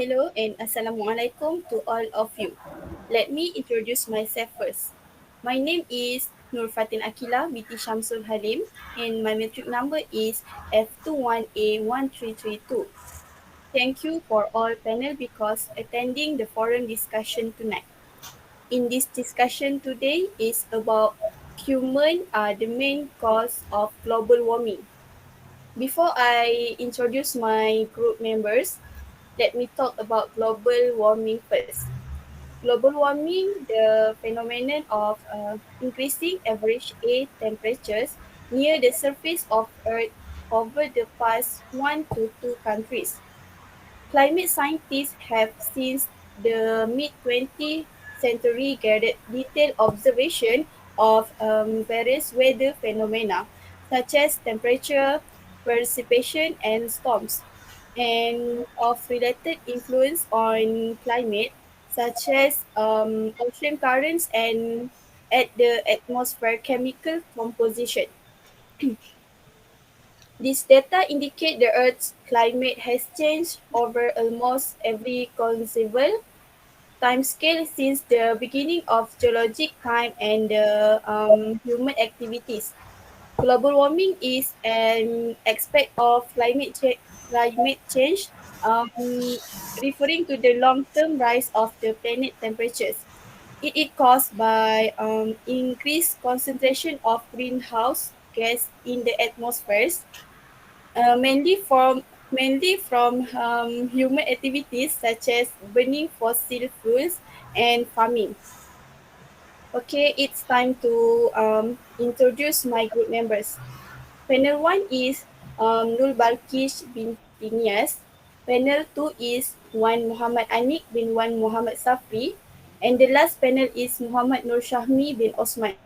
Hello and Assalamualaikum to all of you. Let me introduce myself first. My name is Nur Fatin Akila binti Shamsul Halim and my metric number is F21A1332. Thank you for all panel because attending the forum discussion tonight. In this discussion today is about human are the main cause of global warming. Before I introduce my group members, let me talk about global warming first. Global warming, the phenomenon of increasing average air temperatures near the surface of Earth over the past 1 to 2 countries. Climate scientists have since the mid-20th century gathered detailed observation of various weather phenomena such as temperature, precipitation, and storms, and of related influence on climate such as ocean currents and at the atmosphere chemical composition. This data indicate the Earth's climate has changed over almost every conceivable timescale since the beginning of geologic time and the human activities. Global warming is an aspect of climate change, referring to the long-term rise of the planet temperatures. It is caused by increased concentration of greenhouse gas in the atmospheres, mainly from human activities such as burning fossil fuels and farming. Okay, it's time to introduce my group members. Panel 1 is Nul Balkish binti Nias. Panel 2 is Wan Muhammad Anik bin Wan Muhammad Safri. And the last panel is Muhammad Nur Shahmi bin Osman.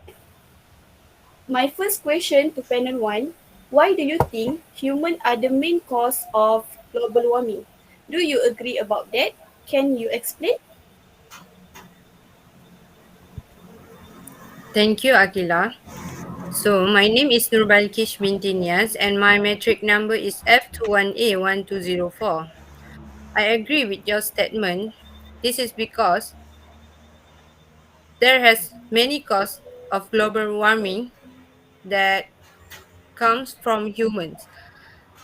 My first question to panel 1, why do you think humans are the main cause of global warming? Do you agree about that? Can you explain? Thank you, Akila. So, my name is Nurbalkish binti Niaz and my metric number is F21A1204. I agree with your statement. This is because there has many causes of global warming that comes from humans.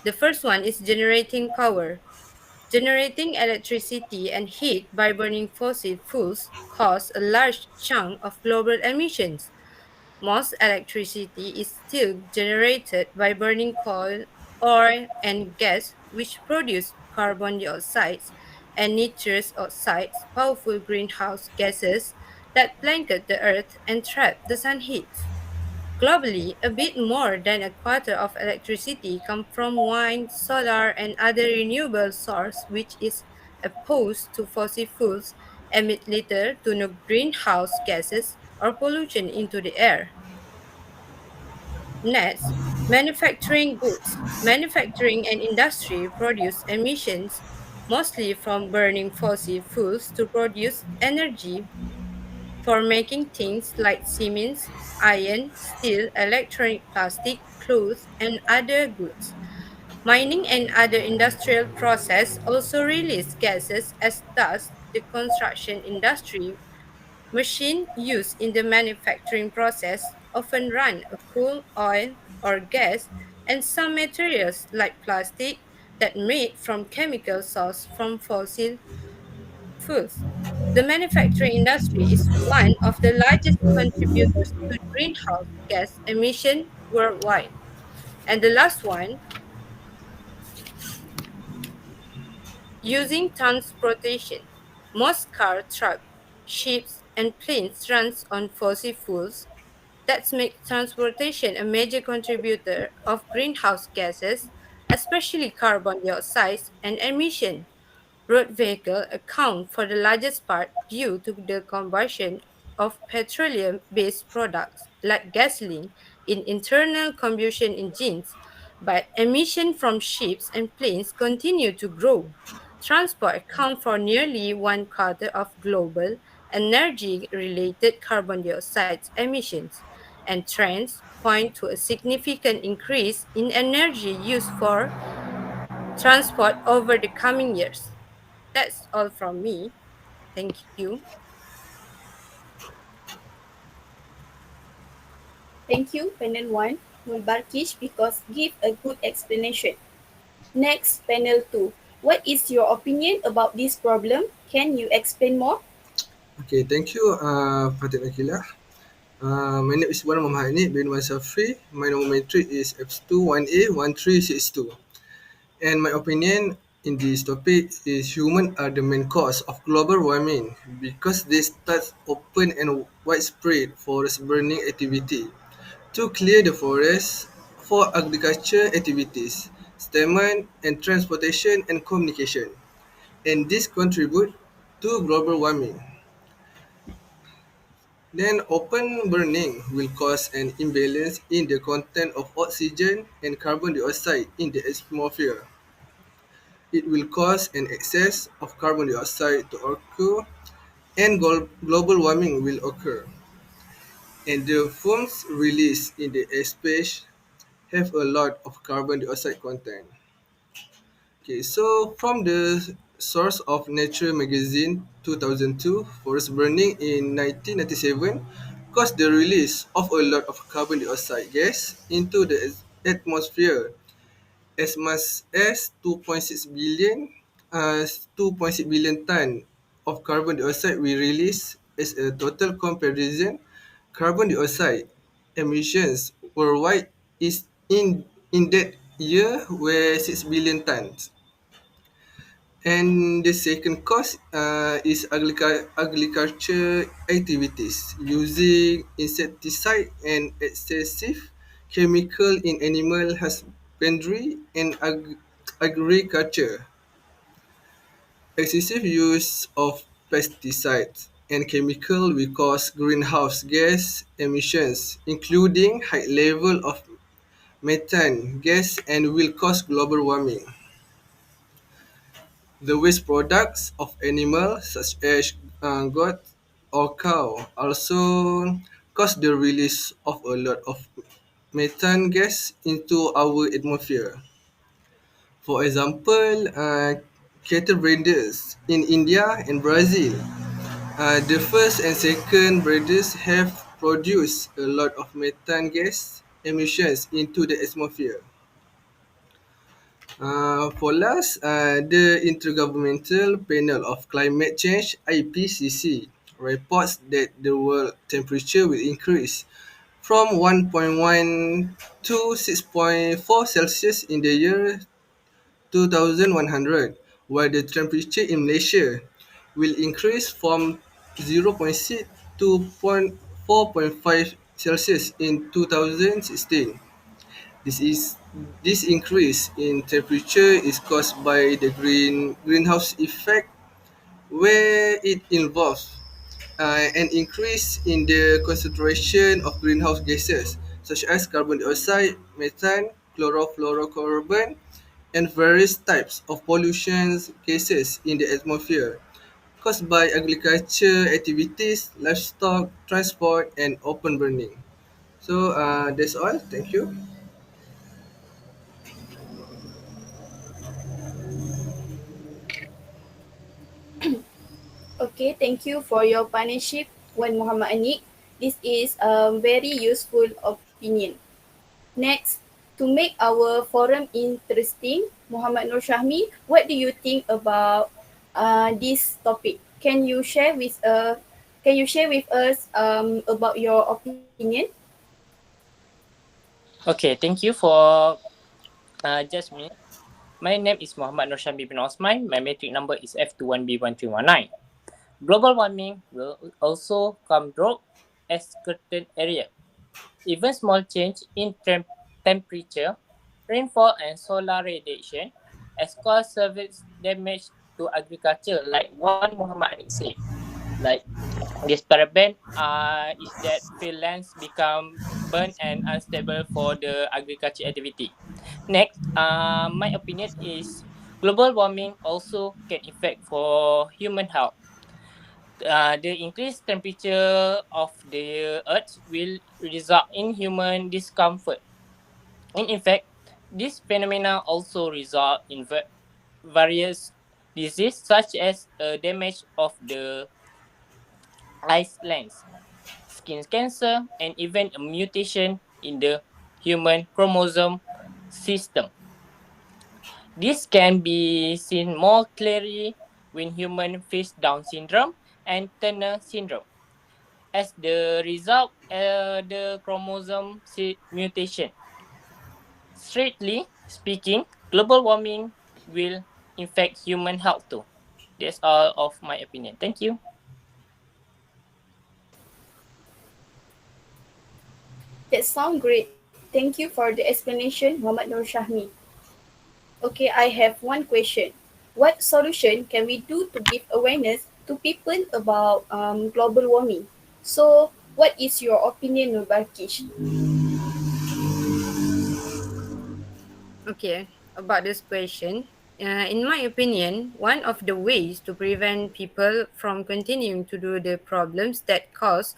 The first one is generating power. Generating electricity and heat by burning fossil fuels cause a large chunk of global emissions. Most electricity is still generated by burning coal, oil, and gas, which produce carbon dioxide and nitrous oxides, powerful greenhouse gases that blanket the earth and trap the sun heat. Globally, a bit more than a quarter of electricity comes from wind, solar, and other renewable sources, which is opposed to fossil fuels, emit little to no greenhouse gases or pollution into the air. Next, manufacturing goods. Manufacturing and industry produce emissions mostly from burning fossil fuels to produce energy for making things like cement, iron, steel, electronic plastic, clothes, and other goods. Mining and other industrial process also release gases as does the construction industry. Machines used in the manufacturing process often run a coal, oil, or gas, and some materials like plastic that made from chemical sourced from fossil fuels. The manufacturing industry is one of the largest contributors to greenhouse gas emission worldwide. And the last one, using transportation. Most car, truck, ships, and planes runs on fossil fuels. That makes transportation a major contributor of greenhouse gases, especially carbon dioxide and emission. Road vehicles account for the largest part due to the combustion of petroleum-based products like gasoline in internal combustion engines, but emissions from ships and planes continue to grow. Transport accounts for nearly one quarter of global energy-related carbon dioxide emissions, and trends point to a significant increase in energy use for transport over the coming years. That's all from me. Thank you. Thank you, panel 1, Mulbarkish, because give a good explanation. Next, panel 2. What is your opinion about this problem? Can you explain more? Okay, thank you, Fatih Akila. My name is Wan Muhammad bin Wasafri. My nomenclature is F21A1362. And my opinion in this topic is humans are the main cause of global warming because they start open and widespread forest burning activity to clear the forest for agriculture activities, settlement and transportation and communication. And this contribute to global warming. Then open burning will cause an imbalance in the content of oxygen and carbon dioxide in the atmosphere. It will cause an excess of carbon dioxide to occur and global warming will occur. And the fumes released in the airspace have a lot of carbon dioxide content. Okay, so from the source of Nature magazine 2002, forest burning in 1997 caused the release of a lot of carbon dioxide gas into the atmosphere as much as 2.6 billion ton of carbon dioxide we release as a total comparison. Carbon dioxide emissions worldwide is in that year were 6 billion tons. And the second cause is agriculture activities using insecticide and excessive chemical in animal husbandry and agriculture. Excessive use of pesticides and chemical will cause greenhouse gas emissions, including high level of methane gas and will cause global warming. The waste products of animals such as goat or cow also cause the release of a lot of methane gas into our atmosphere. For example, cattle breeders in India and Brazil, the first and second breeders have produced a lot of methane gas emissions into the atmosphere. For last, the Intergovernmental Panel of Climate Change (IPCC) reports that the world temperature will increase from 1.1 to 6.4 Celsius in the year 2100, while the temperature in Malaysia will increase from 0.6 to 4.5 Celsius in 2016. This is this increase in temperature is caused by the greenhouse effect, where it involves an increase in the concentration of greenhouse gases such as carbon dioxide, methane, chlorofluorocarbon, and various types of pollution gases in the atmosphere caused by agriculture activities, livestock, transport, and open burning. So that's all. Thank you. Okay, thank you for your partnership, Wan Muhammad Anik. This is a very useful opinion. Next, to make our forum interesting, Muhammad Nur Shahmi, what do you think about this topic? Can you share with us about your opinion? Okay, thank you for just a minute. My name is Muhammad Nur Shambi bin Osman. My metric number is F21B1319. Global warming will also come drop as certain area. Even small change in temperature, rainfall, and solar radiation has caused severe damage to agriculture, like one Muhammad Ali said. Like this paraben is that field lands become burnt and unstable for the agriculture activity. Next, my opinion is global warming also can affect for human health. The increased temperature of the earth will result in human discomfort. And in fact, this phenomena also result in various diseases such as damage of the ice lands, skin cancer, and even a mutation in the human chromosome system. This can be seen more clearly when humans face Down syndrome and Turner syndrome. As the result, the chromosome mutation. Strictly speaking, global warming will affect human health too. That's all of my opinion. Thank you. That sounds great. Thank you for the explanation, Muhammad Nur Shahmi. Okay, I have one question. What solution can we do to give awareness to people about global warming? So, what is your opinion, Nur Balkish? Okay, about this question. In my opinion, one of the ways to prevent people from continuing to do the problems that cause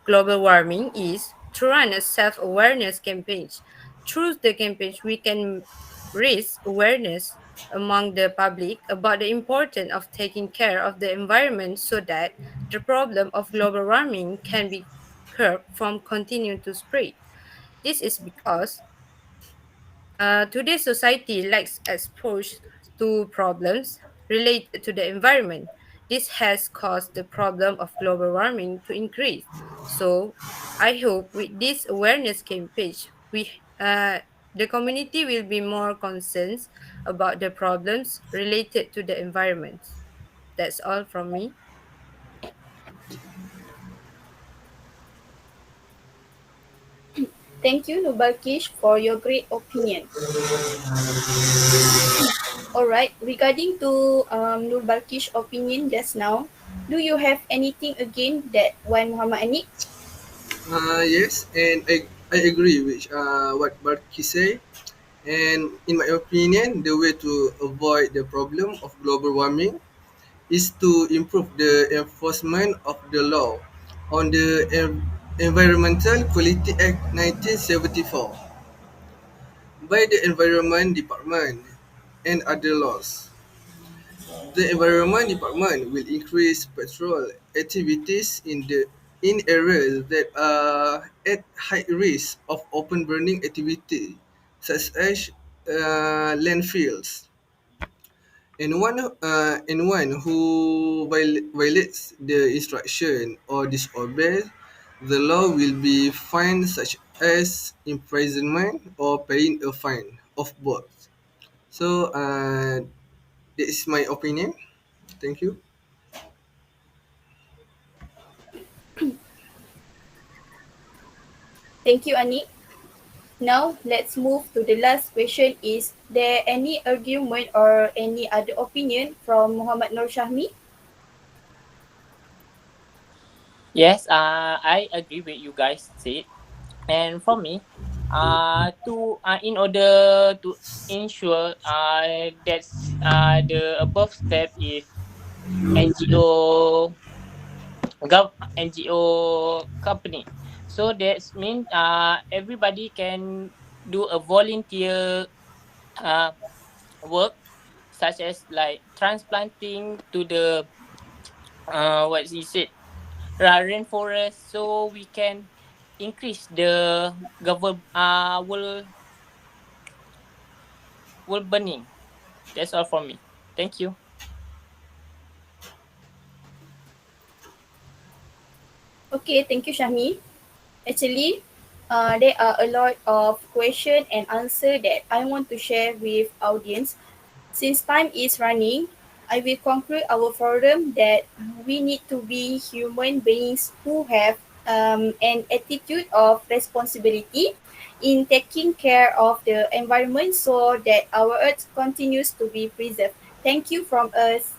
global warming is to run a self awareness campaign. Through the campaign, we can raise awareness among the public about the importance of taking care of the environment so that the problem of global warming can be curbed from continuing to spread. This is because today's society lacks exposure to problems related to the environment. This has caused the problem of global warming to increase. So, I hope with this awareness campaign, the community will be more concerned about the problems related to the environment. That's all from me. Thank you, Nur Balkish, for your great opinion. Alright, regarding to Nur Balkish opinion just now, do you have anything again that one Muhammad Anik? Yes, and I agree with what Barky say. And in my opinion, the way to avoid the problem of global warming is to improve the enforcement of the law on the Environmental Quality Act 1974 by the Environment Department and other laws. The Environment Department will increase patrol activities in areas that are at high risk of open burning activity, such as landfills. Anyone who violates the instruction or disobeys the law will be fined, such as imprisonment or paying a fine of both. So that is my opinion. Thank you. Thank you, Anik. Now, let's move to the last question. Is there any argument or any other opinion from Muhammad Nur Shahmi? Yes, I agree with you guys said. And for me, to in order to ensure that the above step if NGO NGO company, so that's mean everybody can do a volunteer uh, work such as like transplanting to the what he said rainforest so we can increase the world burning. That's all from me. Thank you. Okay, thank you, Shahmi. Actually, there are a lot of question and answer that I want to share with audience. Since time is running, I will conclude our forum that we need to be human beings who have an attitude of responsibility in taking care of the environment so that our earth continues to be preserved. Thank you from us.